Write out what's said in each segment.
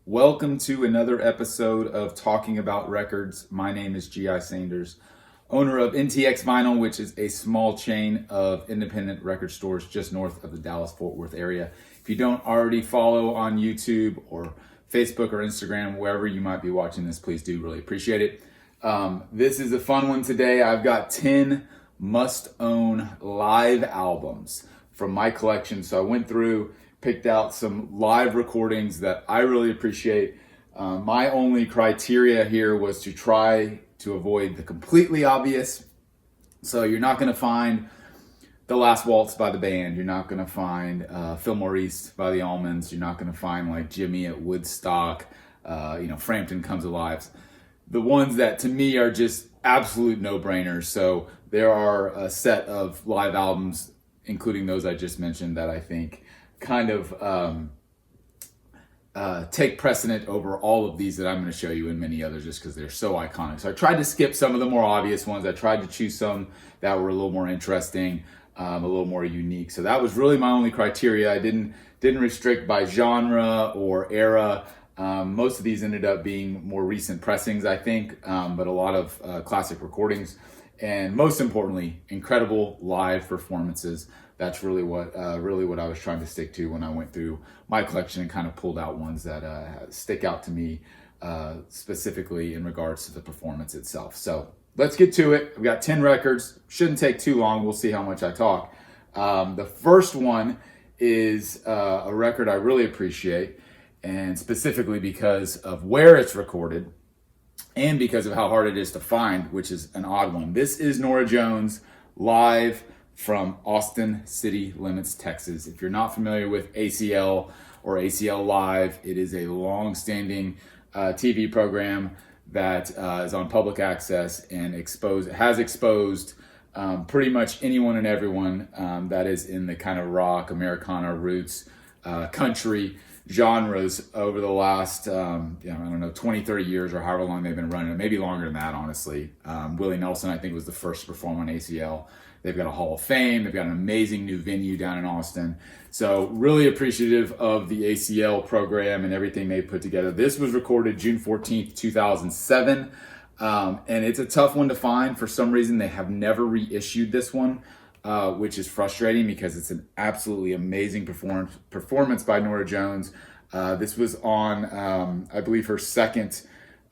Welcome to another episode of Talking About Records. My name is G.I. Sanders, owner of NTX Vinyl, which is a small chain of independent record stores just north of the Dallas-Fort Worth area. If you don't already follow on YouTube or Facebook or Instagram, wherever you might be watching this, please do. Really appreciate it. This is a fun one today. I've got 10 must-own live albums from my collection. So I went through, picked out some live recordings that I really appreciate. My only criteria here was to try to avoid the completely obvious. So you're not going to find the Last Waltz by the band. You're not going to find Fillmore East by the Allmans. You're not going to find like Jimi at Woodstock, Frampton Comes Alive. The ones that to me are just absolute no-brainers. So there are a set of live albums, including those I just mentioned, that I think kind of take precedent over all of these that I'm going to show you and many others just because they're so iconic. So I tried to skip some of the more obvious ones. I tried to choose some that were a little more interesting, a little more unique. So that was really my only criteria. I didn't restrict by genre or era. Most of these ended up being more recent pressings, I think, but a lot of classic recordings. And most importantly, incredible live performances. That's really what I was trying to stick to when I went through my collection and kind of pulled out ones that stick out to me specifically in regards to the performance itself. So let's get to it. We've got 10 records. Shouldn't take too long. We'll see how much I talk. The first one is a record I really appreciate, and specifically because of where it's recorded and because of how hard it is to find, which is an odd one. This is Norah Jones live from Austin City Limits, Texas. If you're not familiar with ACL or ACL Live, it is a long-standing TV program that is on public access and has exposed pretty much anyone and everyone that is in the kind of rock, Americana, roots, country genres over the last, 20, 30 years or however long they've been running it. Maybe longer than that, honestly. Willie Nelson, I think, was the first to perform on ACL. They've got a Hall of Fame. They've got an amazing new venue down in Austin. So really appreciative of the ACL program and everything they put together. This was recorded June 14th, 2007. And it's a tough one to find. For some reason, they have never reissued this one, which is frustrating because it's an absolutely amazing performance by Norah Jones. This was on, I believe, her second,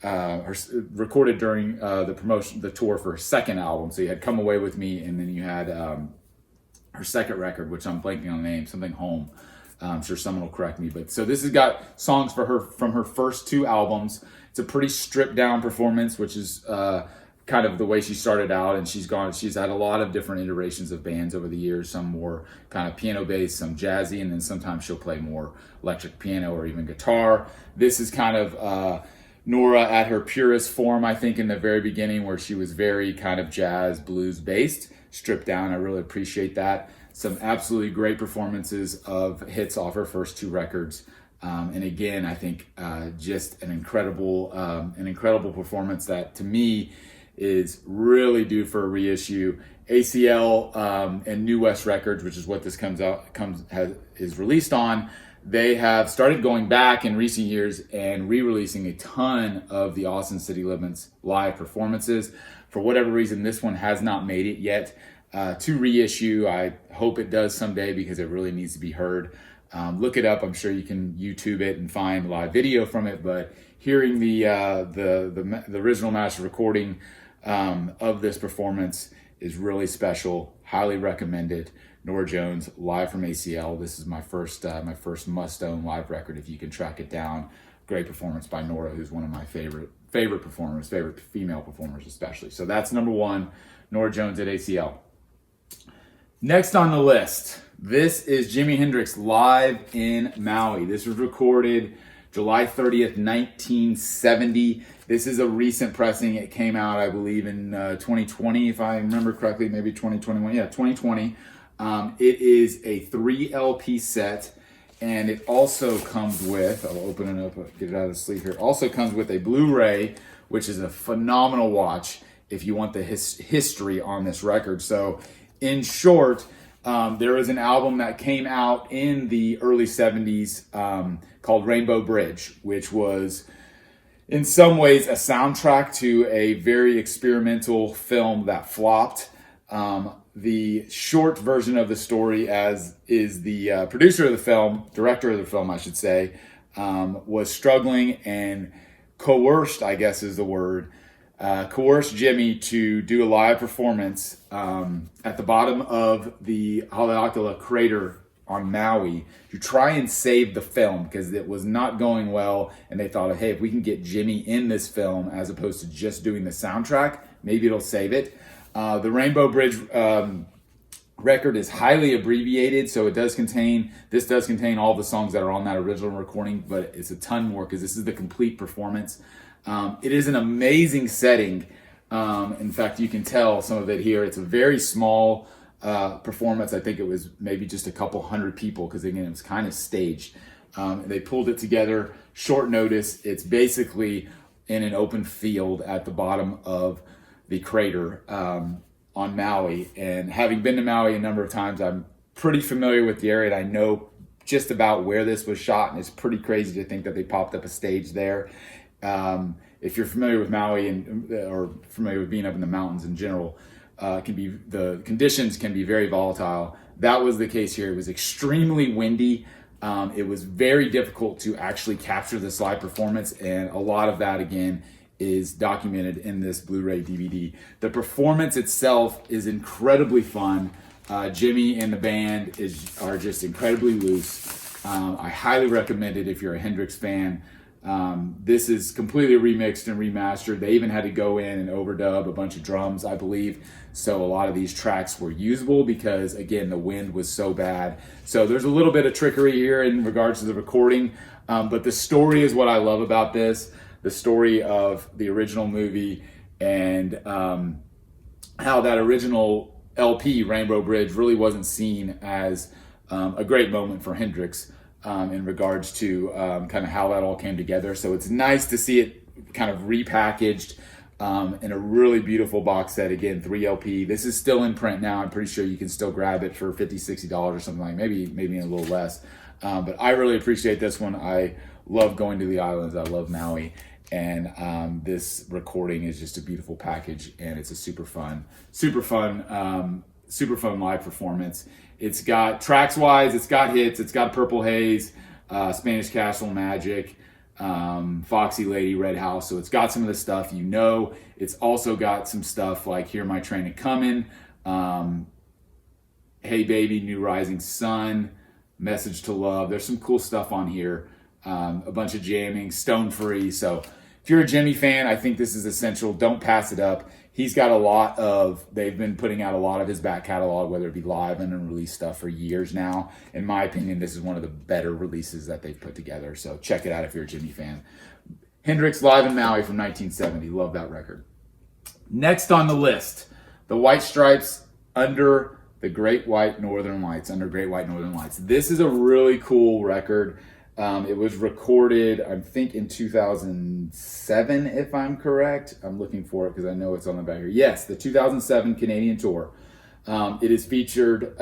recorded during the tour for her second album. So you had Come Away With Me, and then you had her second record, which I'm blanking on the name, something Home. I'm sure someone will correct me. But so this has got songs from her first two albums. It's a pretty stripped down performance, which is kind of the way she started out, and she's had a lot of different iterations of bands over the years, some more kind of piano based, some jazzy, and then sometimes she'll play more electric piano or even guitar. This is kind of Norah at her purest form, I think, in the very beginning, where she was very kind of jazz, blues based, stripped down. I really appreciate that. Some absolutely great performances of hits off her first two records. And again, I think just an incredible performance that to me is really due for a reissue. ACL and New West Records, which is what this is released on. They have started going back in recent years and re-releasing a ton of the Austin City Limits live performances. For whatever reason, this one has not made it yet to reissue. I hope it does someday because it really needs to be heard. Look it up. I'm sure you can YouTube it and find live video from it. But hearing the original master recording of this performance is really special. Highly recommend it. Norah Jones live from ACL. This is my first must-own live record if you can track it down. Great performance by Norah, who's one of my favorite performers, favorite female performers especially. So that's number one, Norah Jones at ACL. Next on the list, this is Jimi Hendrix live in Maui. This was recorded July 30th, 1970. This is a recent pressing. It came out, I believe, in 2020, if I remember correctly, maybe 2021. Yeah, 2020. It is a 3 LP set, and it also comes with, I'll open it up, get it out of the sleeve here, also comes with a Blu-ray, which is a phenomenal watch if you want the history on this record. So in short, there is an album that came out in the early 70s called Rainbow Bridge, which was in some ways a soundtrack to a very experimental film that flopped. The short version of the story, as is the producer of the film, director of the film, I should say, was struggling and coerced, I guess is the word, coerced Jimi to do a live performance at the bottom of the Haleakala crater on Maui to try and save the film because it was not going well. And they thought, hey, if we can get Jimi in this film as opposed to just doing the soundtrack, maybe it'll save it. The Rainbow Bridge record is highly abbreviated, so this does contain all the songs that are on that original recording, but it's a ton more because this is the complete performance. It is an amazing setting. In fact, you can tell some of it here. It's a very small performance. I think it was maybe just a couple hundred people because, again, it was kind of staged. They pulled it together, short notice. It's basically in an open field at the bottom of the crater on Maui. And having been to Maui a number of times, I'm pretty familiar with the area, and I know just about where this was shot, and it's pretty crazy to think that they popped up a stage there. If you're familiar with Maui or familiar with being up in the mountains in general, the conditions can be very volatile. That was the case here. It was extremely windy. It was very difficult to actually capture this live performance, and a lot of that, again, is documented in this Blu-ray DVD. The performance itself is incredibly fun. Jimi and the band are just incredibly loose. I highly recommend it if you're a Hendrix fan. This is completely remixed and remastered. They even had to go in and overdub a bunch of drums, I believe. So a lot of these tracks were usable because, again, the wind was so bad. So there's a little bit of trickery here in regards to the recording. But the story is what I love about this. The story of the original movie and how that original LP, Rainbow Bridge, really wasn't seen as a great moment for Hendrix. In regards to kind of how that all came together. So it's nice to see it kind of repackaged in a really beautiful box set. Again, 3 LP. This is still in print now. I'm pretty sure you can still grab it for $50, $60 or something like maybe a little less. But I really appreciate this one. I love going to the islands. I love Maui. And this recording is just a beautiful package, and it's a super fun live performance. It's got tracks-wise, it's got hits, it's got Purple Haze, Spanish Castle Magic, Foxy Lady, Red House. So it's got some of the stuff you know. It's also got some stuff like Hear My Train A-Comin', Hey Baby, New Rising Sun, Message to Love. There's some cool stuff on here. A bunch of jamming, Stone Free. So if you're a Jimi fan, I think this is essential. Don't pass it up. He's got they've been putting out a lot of his back catalog, whether it be live and unreleased stuff, for years now. In my opinion, this is one of the better releases that they've put together. So check it out if you're a Jimi fan. Hendrix Live in Maui from 1970. Love that record. Next on the list, the White Stripes, Under Great White Northern Lights. This is a really cool record. It was recorded, I think, in 2007, if I'm correct. I'm looking for it because I know it's on the back here. Yes, the 2007 Canadian tour. It is featured,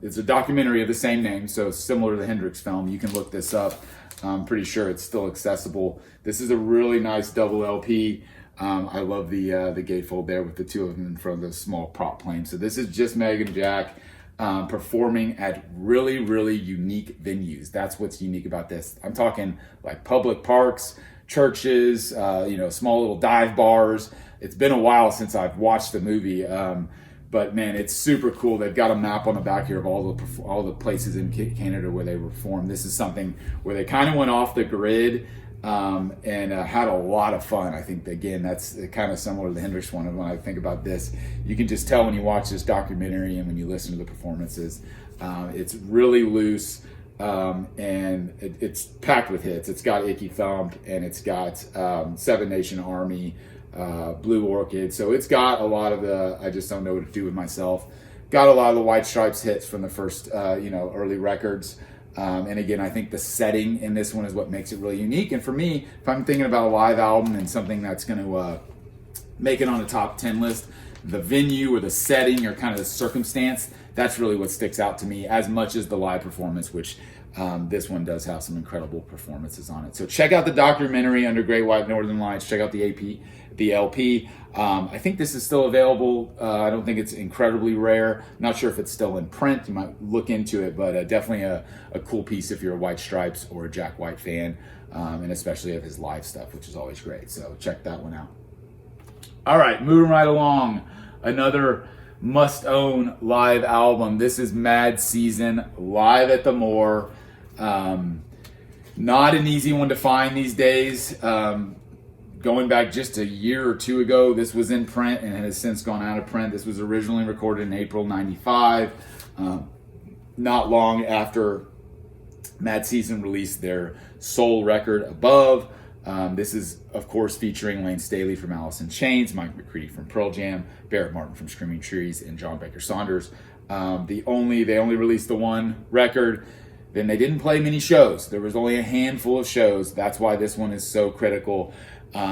it's a documentary of the same name, so similar to the Hendrix film. You can look this up. I'm pretty sure it's still accessible. This is a really nice double LP. I love the gatefold there with the two of them in front of the small prop plane. So this is just Meg and Jack performing at really, really unique venues. That's what's unique about this. I'm talking like public parks, churches, small little dive bars. It's been a while since I've watched the movie, but man, it's super cool. They've got a map on the back here of all the places in Canada where they performed. This is something where they kind of went off the grid and had a lot of fun. I think, again, that's kind of similar to the Hendrix one. And when I think about this, you can just tell when you watch this documentary and when you listen to the performances. It's really loose, and it's packed with hits. It's got Icky Thump, and it's got Seven Nation Army, Blue Orchid. So it's got a lot of the I Just Don't Know What to Do With Myself. Got a lot of the White Stripes hits from the first early records. And again, I think the setting in this one is what makes it really unique. And for me, if I'm thinking about a live album and something that's going to make it on the top 10 list, the venue or the setting or kind of the circumstance that's really what sticks out to me as much as the live performance, which this one does have some incredible performances on it. So check out the documentary Under Great White Northern Lights. Check out the LP. I think this is still available. I don't think it's incredibly rare. Not sure if it's still in print. You might look into it, but definitely a cool piece if you're a White Stripes or a Jack White fan, and especially of his live stuff, which is always great. So check that one out. All right, moving right along. Another must-own live album. This is Mad Season, live at the Moor. Not an easy one to find these days. Going back just a year or two ago, this was in print and has since gone out of print. This was originally recorded in April '95, not long after Mad Season released their soul record, Above. This is, of course, featuring Lane Staley from Alice in Chains, Mike McCready from Pearl Jam, Barrett Martin from Screaming Trees, and John Baker Saunders. They only released the one record. Then they didn't play many shows. There was only a handful of shows. That's why this one is so critical.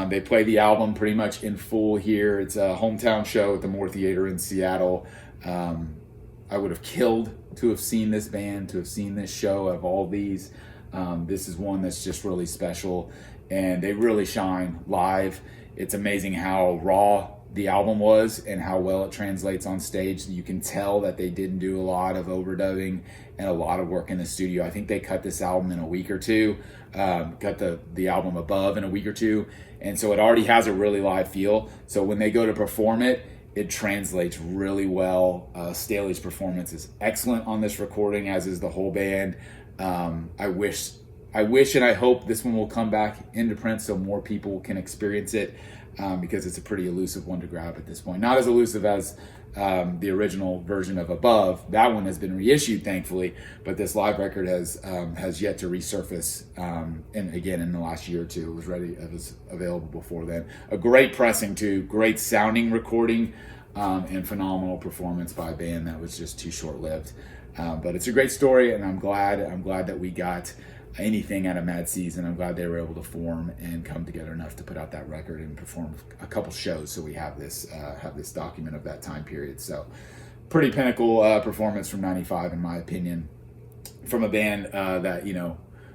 They play the album pretty much in full here. It's a hometown show at the Moore Theater in Seattle. I would have killed to have seen this band, to have seen this show of all these. This is one that's just really special, and they really shine live. It's amazing how raw the album was and how well it translates on stage. You can tell that they didn't do a lot of overdubbing and a lot of work in the studio. I think they cut this album in a week or two, cut the album Above in a week or two, and so it already has a really live feel. So when they go to perform it, it translates really well. Staley's performance is excellent on this recording, as is the whole band. I wish and I hope this one will come back into print so more people can experience it, because it's a pretty elusive one to grab at this point. Not as elusive as the original version of Above. That one has been reissued, thankfully, but this live record has yet to resurface. And again, in the last year or two, it was available before then. A great pressing too, great sounding recording, and phenomenal performance by a band that was just too short-lived. But it's a great story, and I'm glad that we got anything out of Mad Season. I'm glad they were able to form and come together enough to put out that record and perform a couple shows, so we have this document of that time period. So pretty pinnacle performance from '95, in my opinion, from a band that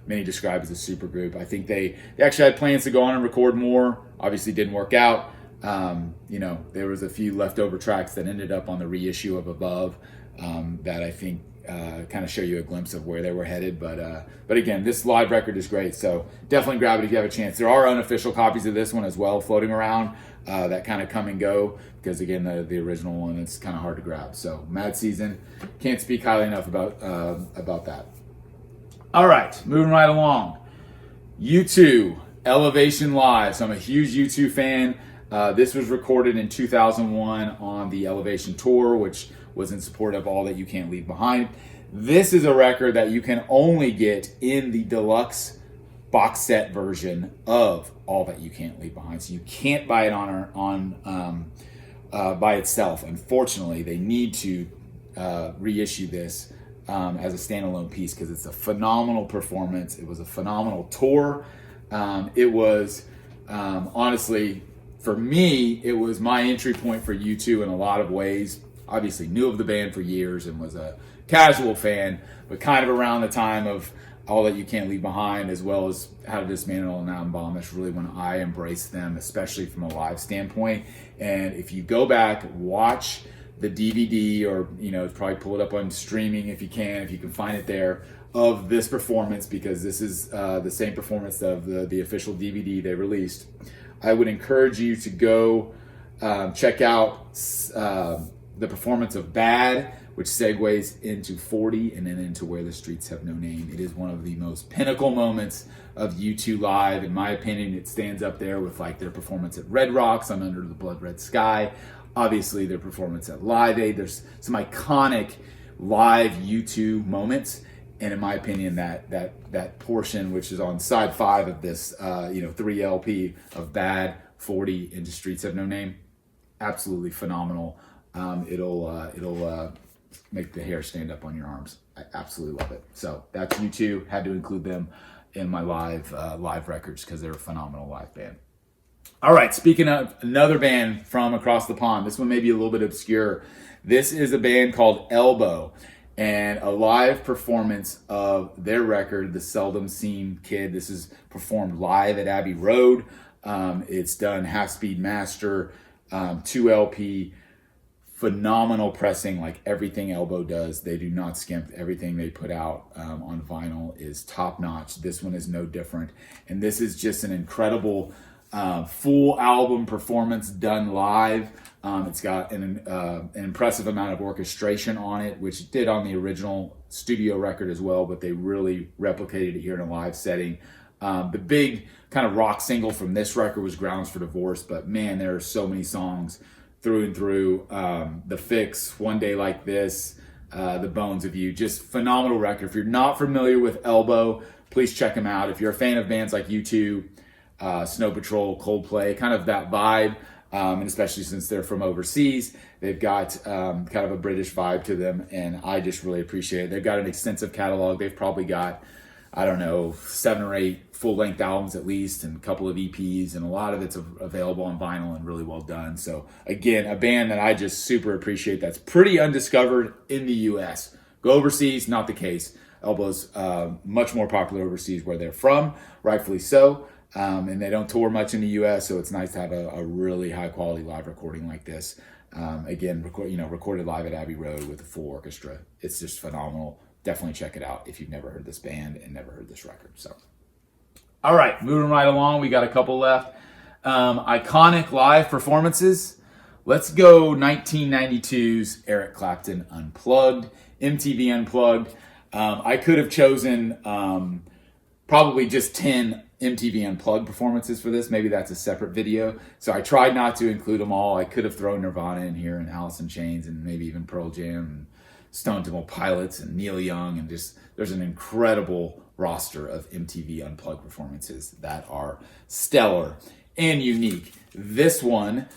many describe as a super group. I think they actually had plans to go on and record more. Obviously didn't work out. There was a few leftover tracks that ended up on the reissue of Above that I think kind of show you a glimpse of where they were headed. But again, this live record is great, so definitely grab it if you have a chance. There are unofficial copies of this one as well floating around that kind of come and go, because again, the original one, it's kind of hard to grab. So Mad Season, can't speak highly enough about that. All right, moving right along. U2, Elevation Live. So I'm a huge U2 fan. This was recorded in 2001 on the Elevation Tour, which was in support of All That You Can't Leave Behind. This is a record that you can only get in the deluxe box set version of All That You Can't Leave Behind. So you can't buy it by itself. Unfortunately, they need to reissue this as a standalone piece, because it's a phenomenal performance. It was a phenomenal tour. It was honestly, for me, it was my entry point for U2 in a lot of ways. Obviously knew of the band for years and was a casual fan, but kind of around the time of All That You Can't Leave Behind, as well as How to Dismantle an Atom Bomb, that's really when I embraced them, especially from a live standpoint. And if you go back, watch the DVD, or probably pull it up on streaming if you can find it there, of this performance, because this is the same performance of the official DVD they released. I would encourage you to go check out the performance of Bad, which segues into 40 and then into Where the Streets Have No Name. It is one of the most pinnacle moments of U2 live. In my opinion, it stands up there with their performance at Red Rocks on Under the Blood Red Sky. Obviously, their performance at Live Aid. There's some iconic live U2 moments. And in my opinion, that portion, which is on side 5 of this 3 LP of Bad, 40 into Streets Have No Name, absolutely phenomenal. It'll make the hair stand up on your arms. I absolutely love it. So that's U2. Had to include them in my live records because they're a phenomenal live band. All right, speaking of another band from across the pond, this one may be a little bit obscure. This is a band called Elbow, and a live performance of their record, The Seldom Seen Kid. This is performed live at Abbey Road. It's done half-speed master, 2 LP, phenomenal pressing like everything Elbow does. They do not skimp. Everything they put out on vinyl is top-notch. This one is no different, and this is just an incredible full album performance done live. It's got an impressive amount of orchestration on it, which it did on the original studio record as well, but they really replicated it here in a live setting. The big kind of rock single from this record was Grounds for Divorce, but man, there are so many songs through and through. The Fix, One Day Like This, The Bones of You, just phenomenal record. If you're not familiar with Elbow, please check them out. If you're a fan of bands like U2, Snow Patrol, Coldplay, kind of that vibe, and especially since they're from overseas, they've got kind of a British vibe to them, and I just really appreciate it. They've got an extensive catalog. They've probably got, I don't know, 7 or 8 full-length albums at least, and a couple of EPs, and a lot of it's available on vinyl and really well done. So again, a band that I just super appreciate that's pretty undiscovered in the US. Go overseas, not the case. Elbow's much more popular overseas where they're from, rightfully so. And they don't tour much in the U.S., so it's nice to have a really high-quality live recording like this. Again, recorded live at Abbey Road with a full orchestra. It's just phenomenal. Definitely check it out if you've never heard this band and never heard this record. So, all right, moving right along. We got a couple left. Iconic live performances. Let's go 1992's Eric Clapton Unplugged, MTV Unplugged. I could have chosen probably just 10 MTV Unplugged performances for this. Maybe that's a separate video. So I tried not to include them all. I could have thrown Nirvana in here and Alice in Chains and maybe even Pearl Jam and Stone Temple Pilots and Neil Young, and just there's an incredible roster of MTV Unplugged performances that are stellar and unique. This one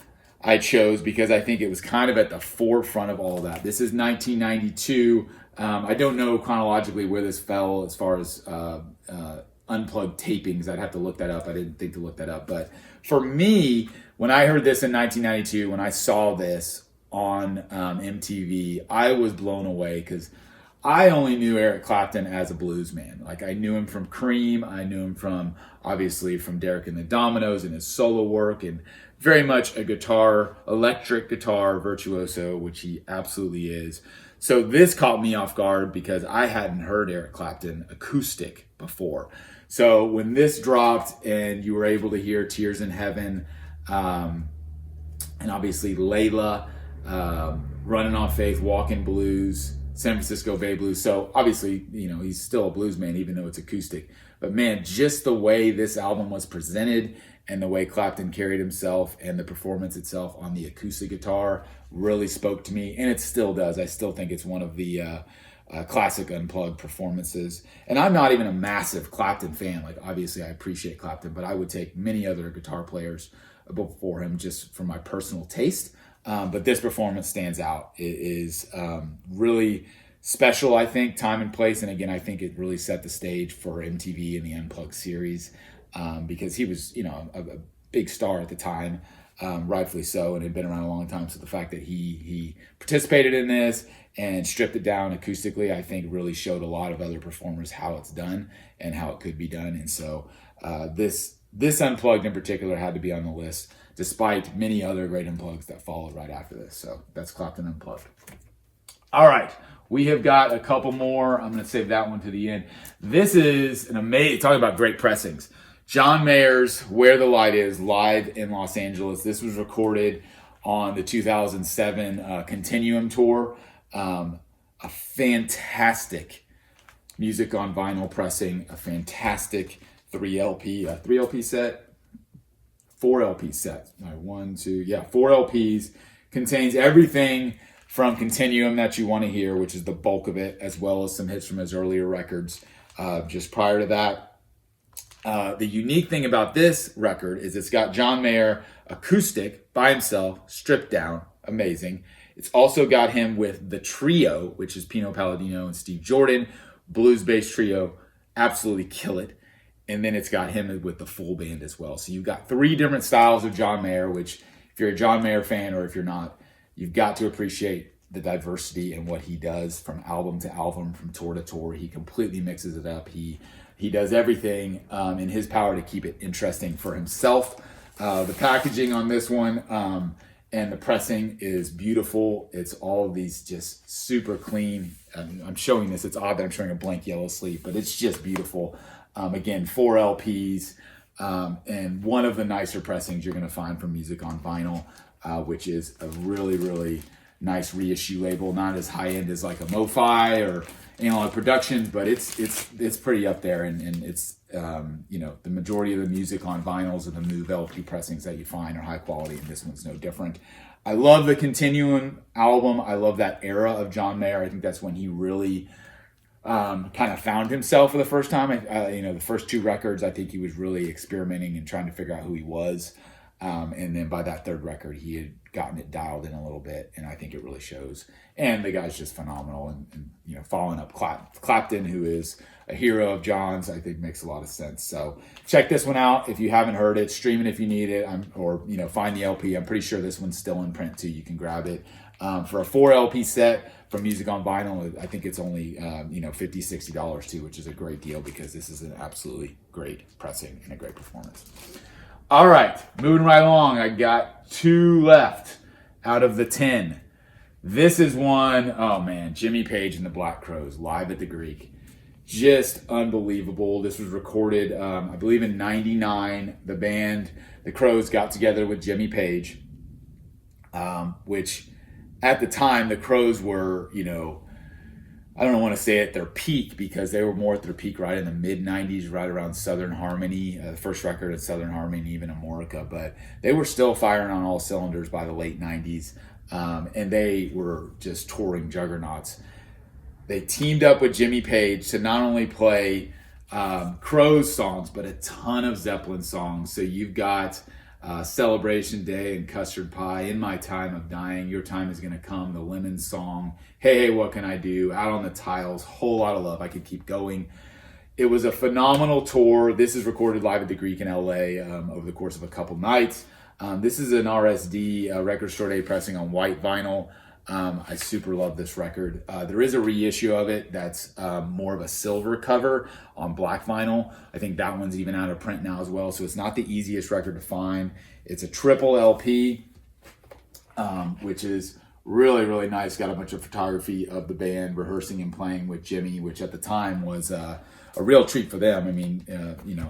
I chose because I think it was kind of at the forefront of all that. This is 1992. I don't know chronologically where this fell as far as Unplugged tapings. I'd have to look that up. I didn't think to look that up. But for me, when I heard this in 1992, when I saw this on MTV, I was blown away because I only knew Eric Clapton as a blues man. Like, I knew him from Cream. I knew him from, obviously, from Derek and the Dominoes and his solo work, and very much a electric guitar virtuoso, which he absolutely is. So this caught me off guard because I hadn't heard Eric Clapton acoustic before. So when this dropped and you were able to hear Tears in Heaven, and obviously Layla, Running on Faith, Walking Blues, San Francisco Bay Blues. So obviously, he's still a blues man, even though it's acoustic. But man, just the way this album was presented and the way Clapton carried himself and the performance itself on the acoustic guitar really spoke to me. And it still does. I still think it's one of the classic Unplugged performances. And I'm not even a massive Clapton fan. Like, obviously I appreciate Clapton, but I would take many other guitar players before him just from my personal taste. But this performance stands out. It is really special, I think, time and place. And again, I think it really set the stage for MTV and the Unplugged series, because he was, a big star at the time, rightfully so, and had been around a long time. So the fact that he participated in this and stripped it down acoustically, I think really showed a lot of other performers how it's done and how it could be done. And so this Unplugged in particular had to be on the list, despite many other great Unpluggeds that followed right after this. So that's Clapton Unplugged. All right, we have got a couple more. I'm going to save that one to the end. This is an amazing, talking about great pressings. John Mayer's Where the Light Is, live in Los Angeles. This was recorded on the 2007 Continuum tour. A fantastic music on vinyl pressing, a fantastic 4 LP set. 4 LPs. Contains everything from Continuum that you want to hear, which is the bulk of it, as well as some hits from his earlier records just prior to that. The unique thing about this record is it's got John Mayer acoustic by himself, stripped down, amazing. It's also got him with the trio, which is Pino Palladino and Steve Jordan, blues-based trio, absolutely kill it. and then it's got him with the full band as well. So you've got 3 different styles of John Mayer, which if you're a John Mayer fan or if you're not, you've got to appreciate the diversity and what he does from album to album, from tour to tour. He completely mixes it up. He does everything in his power to keep it interesting for himself. The packaging on this one and the pressing is beautiful. It's all of these just super clean. I'm showing this. It's odd that I'm showing a blank yellow sleeve, but it's just beautiful. Again, 4 LPs and one of the nicer pressings you're going to find from Music on Vinyl, which is a really, really nice reissue label. Not as high end as like a MoFi or Analog Productions, but it's pretty up there, and it's the majority of the Music on Vinyls and the Move LP pressings that you find are high quality, and this one's no different. I love the Continuum album. I love that era of John Mayer. I think that's when he really kind of found himself for the first time. The first 2 records, I think he was really experimenting and trying to figure out who he was. And then by that 3rd record, he had gotten it dialed in a little bit, and I think it really shows. And the guy's just phenomenal. And following up Clapton, who is a hero of John's, I think makes a lot of sense. So check this one out if you haven't heard it. Stream it if you need it, or find the LP. I'm pretty sure this one's still in print too. You can grab it for a 4 LP set from Music on Vinyl. I think it's only $50-$60 too, which is a great deal because this is an absolutely great pressing and a great performance. All right, moving right along. I got 2 left out of the 10. This is one, oh man, Jimmy Page and the Black Crowes, live at the Greek. Just unbelievable. This was recorded, I believe in 99. The band, the Crowes, got together with Jimmy Page, which at the time, the Crowes were, I don't want to say at their peak, because they were more at their peak right in the mid-90s, right around Southern Harmony, the first record of Southern Harmony, even Amorica, but they were still firing on all cylinders by the late 90s, and they were just touring juggernauts. They teamed up with Jimmy Page to not only play Crowes songs, but a ton of Zeppelin songs. So you've got Celebration Day and Custard Pie, In My Time of Dying, Your Time Is Gonna Come, the Lemon Song, Hey, What Can I Do, Out on the Tiles, Whole Lot of Love. I could keep going. It was a phenomenal tour. This is recorded live at the Greek in LA over the course of a couple nights. This is an RSD Record Store Day pressing on white vinyl. I super love this record. There is a reissue of it that's more of a silver cover on black vinyl. I think that one's even out of print now as well, so it's not the easiest record to find. It's a triple LP, which is really, really nice. Got a bunch of photography of the band rehearsing and playing with Jimmy, which at the time was a real treat for them. I mean,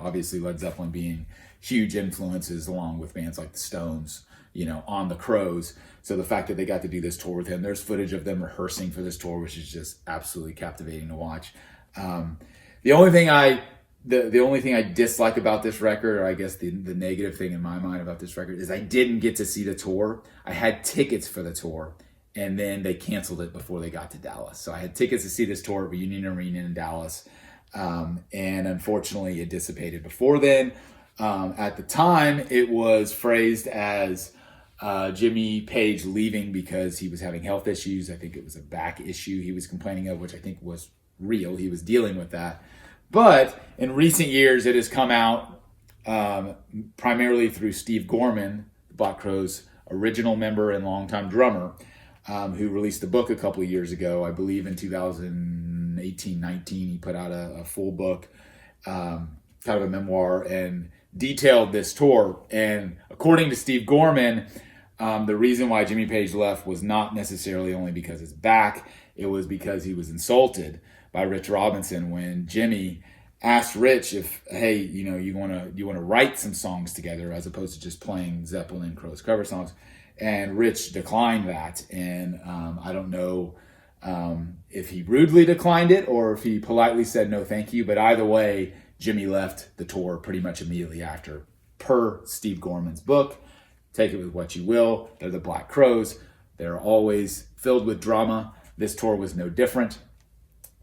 obviously Led Zeppelin being huge influences along with bands like the Stones, on the Crowes. So the fact that they got to do this tour with him, there's footage of them rehearsing for this tour, which is just absolutely captivating to watch. The only thing I dislike about this record, or I guess the negative thing in my mind about this record, is I didn't get to see the tour. I had tickets for the tour, and then they canceled it before they got to Dallas. So I had tickets to see this tour at Reunion Arena in Dallas, and unfortunately it dissipated before then. At the time, it was phrased as Jimmy Page leaving because he was having health issues. I think it was a back issue he was complaining of, which I think was real. He was dealing with that. But in recent years, it has come out primarily through Steve Gorman, the Black Crowes' original member and longtime drummer, who released a book a couple of years ago. I believe in 2018-19, he put out a full book, kind of a memoir, and detailed this tour. And according to Steve Gorman, the reason why Jimmy Page left was not necessarily only because his back. It was because he was insulted by Rich Robinson when Jimmy asked Rich if, hey, you want to write some songs together as opposed to just playing Zeppelin and Crowes cover songs. And Rich declined that. And I don't know if he rudely declined it or if he politely said no thank you, but either way, Jimmy left the tour pretty much immediately after, per Steve Gorman's book. Take it with what you will. They're the Black Crowes. They're always filled with drama. This tour was no different.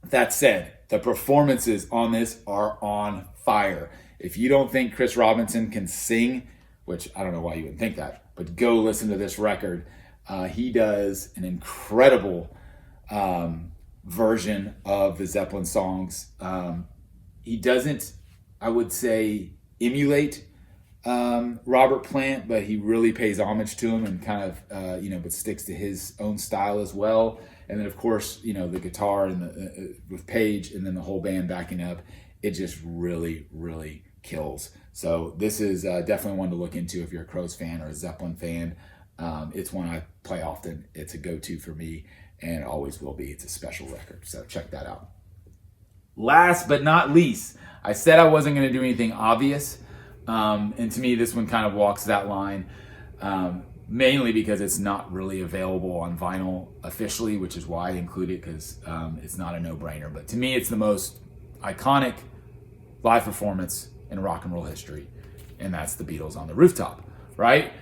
That said, the performances on this are on fire. If you don't think Chris Robinson can sing, which I don't know why you wouldn't think that, but go listen to this record. He does an incredible version of the Zeppelin songs. He doesn't I would say, emulate Robert Plant, but he really pays homage to him and kind of, but sticks to his own style as well. And then, of course, the guitar and with Page, and then the whole band backing up, it just really, really kills. So this is definitely one to look into if you're a Crows fan or a Zeppelin fan. It's one I play often. It's a go-to for me, and it always will be. It's a special record, so check that out. Last but not least, I said I wasn't going to do anything obvious, and to me this one kind of walks that line, mainly because it's not really available on vinyl officially, which is why I include it, because it's not a no-brainer. But to me, it's the most iconic live performance in rock and roll history, and that's the Beatles on the Rooftop, right?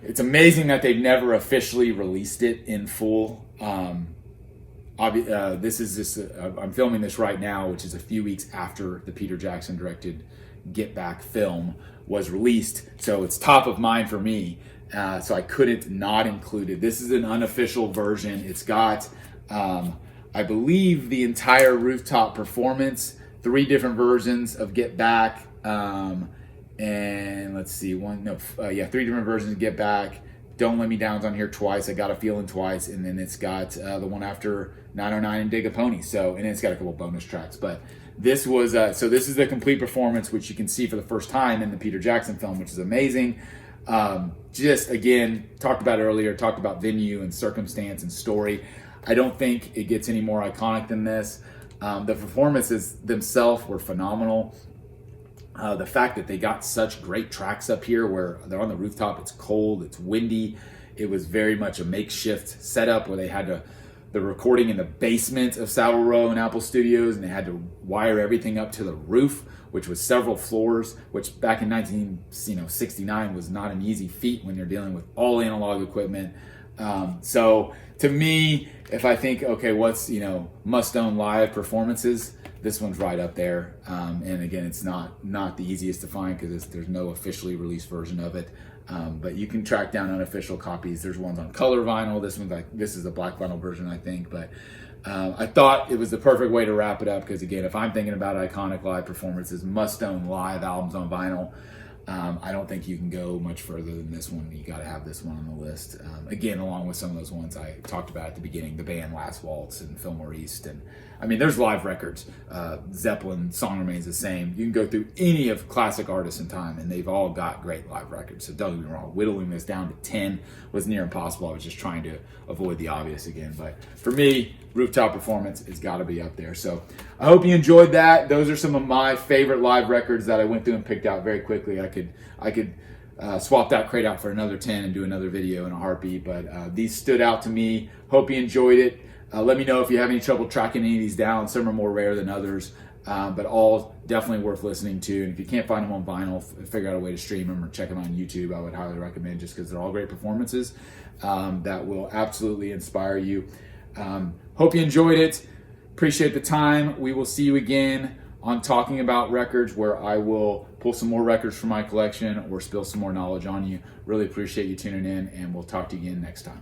It's amazing that they've never officially released it in full. This is just I'm filming this right now, which is a few weeks after the Peter Jackson directed Get Back film was released, so it's top of mind for me. So I couldn't not include it. This is an unofficial version. It's got, I believe, the entire Rooftop performance, 3 different versions of Get Back, and let's see, 3 different versions of Get Back. Don't Let Me Down's on here twice. I Got a Feeling twice, and then it's got the one after 909 and Dig a Pony. So, and it's got a couple bonus tracks. But this was this is the complete performance, which you can see for the first time in the Peter Jackson film, which is amazing. Just again, talked about venue and circumstance and story. I don't think it gets any more iconic than this. The performances themselves were phenomenal. The fact that they got such great tracks up here where they're on the rooftop, it's cold, it's windy. It was very much a makeshift setup where they had the recording in the basement of Savile Row and Apple Studios, and they had to wire everything up to the roof, which was several floors, which back in 1969 was not an easy feat when you're dealing with all analog equipment. So to me, if I think, okay, what's, must-own live performances, this one's right up there. And again, it's not the easiest to find because there's no officially released version of it. But you can track down unofficial copies. There's ones on color vinyl. This is a black vinyl version, I think. But I thought it was the perfect way to wrap it up because, again, if I'm thinking about iconic live performances, must-own live albums on vinyl, I don't think you can go much further than this one. You got to have this one on the list. Again, along with some of those ones I talked about at the beginning, the band Last Waltz and Fillmore East. And I mean, there's live records. Zeppelin, Song Remains the Same. You can go through any of classic artists in time, and they've all got great live records. So don't get me wrong, whittling this down to 10 was near impossible. I was just trying to avoid the obvious again. But for me, Rooftop performance has got to be up there. So I hope you enjoyed that. Those are some of my favorite live records that I went through and picked out very quickly. I could swap that crate out for another 10 and do another video in a heartbeat, but these stood out to me. Hope you enjoyed it. Let me know if you have any trouble tracking any of these down. Some are more rare than others, but all definitely worth listening to. And if you can't find them on vinyl, figure out a way to stream them or check them on YouTube. I would highly recommend, just because they're all great performances that will absolutely inspire you. Hope you enjoyed it. Appreciate the time. We will see you again on Talking About Records, where I will pull some more records from my collection or spill some more knowledge on you. Really appreciate you tuning in, and we'll talk to you again next time.